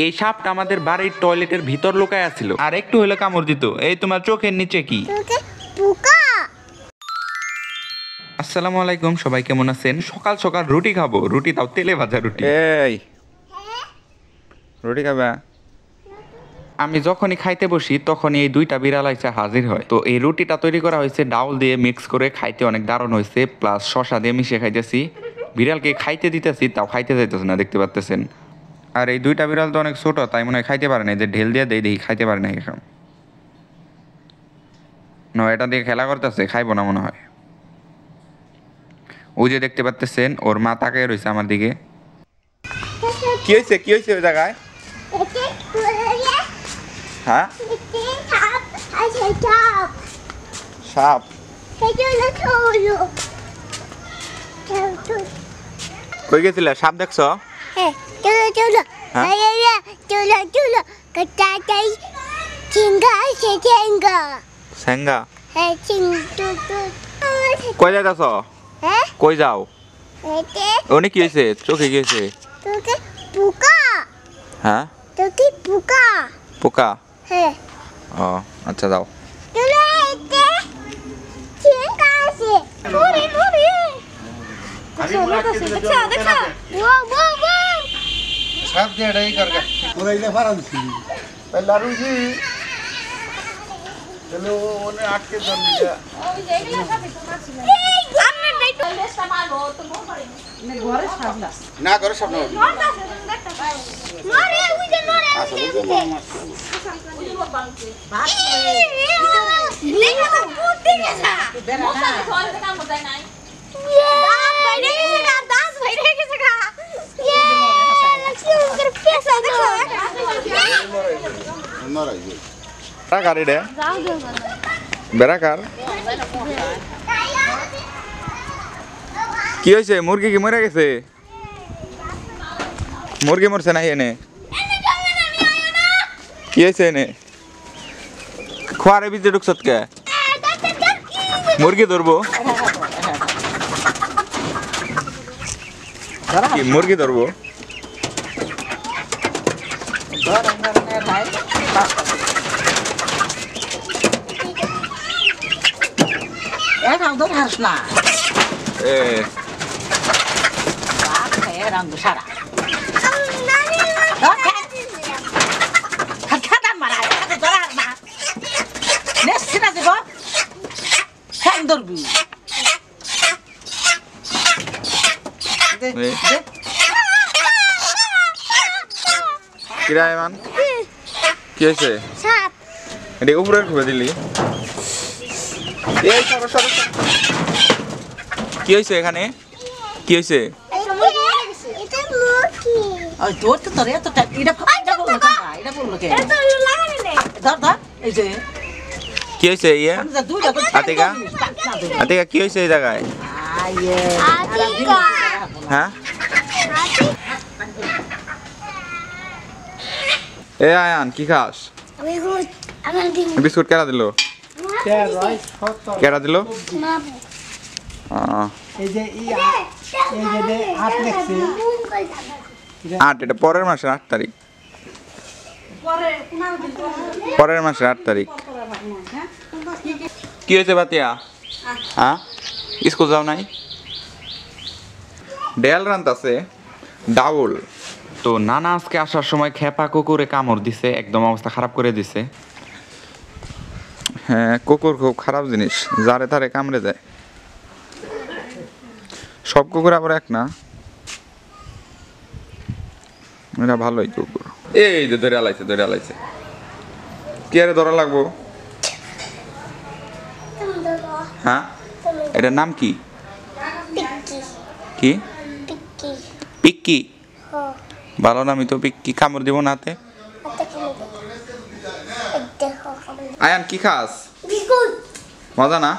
এই সাপটা আমাদের বাড়ির টয়লেটের ভিতর লুকায় আছিল, আর একটু হলে কামড় দিত। এই তোমার চোখের নিচে কি? আসসালামু আলাইকুম, সবাই কেমন আছেন? সকাল সকাল রুটি খাবো, রুটি তাও তেলে ভাজা রুটি। এই রুটি খাবা? আমি যখনই খাইতে বসি তখনই এই দুইটা বিড়াল আইসা হাজির হয়। তো এই রুটিটা তৈরি করা হয়েছে ডাউল দিয়ে মিক্স করে, খাইতে অনেক দারুণ হয়েছে, প্লাস শসা দিয়ে মিশিয়ে খাইতেছি। বিড়ালকে খাইতে দিতেছি, তাও খাইতে যাইতেছে না, দেখতে পাচ্তেছেন। আর এই দুইটা বিড়াল তো অনেক ছোট, তাই মনে হয় খাইতে পারে না, যে ঢেল দিয়ে দেই দেখি খাইতে পারে না এখন। না, এটা দিয়ে খেলা করতেছে, খাইবো না মনে হয়। ওই যে দেখতে পাচ্তেছেন ওর মা তাকায় রয়েছে আমার দিকে। কি হয়েছে, কি হয়েছে ওই জায়গায়? হ্যাঁ, সাপ। কই গেছিলে? সাপ দেখছো? সেঙ্গা কই যাইতাছ? কই যাও? ওনে কি হয়েছে? চোখে কি হয়েছে? হ্যাঁ, পোকা। ও আচ্ছা, যাও। না ঘরে সামনে বেড়াকার। কি হয়েছে? মুরগি কি মরে গেছে? মুরগি মরছে না এনে? কি হয়েছে এনে? খোয়ারে ভিতরে ঢুকছত কে? মুরগি ধরবো? কি মুরগি ধরবো? কি হয়েছে? এটা উপরে খুলে দিলি? কি হয়েছে এখানে? কি হয়েছে? কি হয়েছে? ইয়ে আতিকা, আতিকা কি হয়েছে এই জায়গায়? হ্যাঁ, এ আয়ান কি খাস? বিস্কুট কেরা দিল? কেরা দিল? আট, এটা পরের মাসের 8 তারিখ। পরের মাসের 8 তারিখ। কি হয়েছে বাতিয়া? হ্যাঁ, স্কুল যাও নাই? ডেল রান্তাছে ডাউল। তো নানা আজকে আসার সময় খেপা কুকুরে কামড় দিছে, একদম অবস্থা খারাপ করে দিছে। হ্যাঁ, কুকুর খুব খারাপ জিনিস, যারে তারে কামড়ে দেয়। সব কুকুর আবার এক না, এটা ভালোই কুকুর। এই যে ধরে আলাইছে, ধরে আলাইছে। কি আরে ধরা লাগবো? হ্যাঁ, এটার নাম কি? কি? পিক্কি। ভালো নামই তো, পিক্কি। কামড় দিব না হাতে? আয়ান কি খাস? মজা না?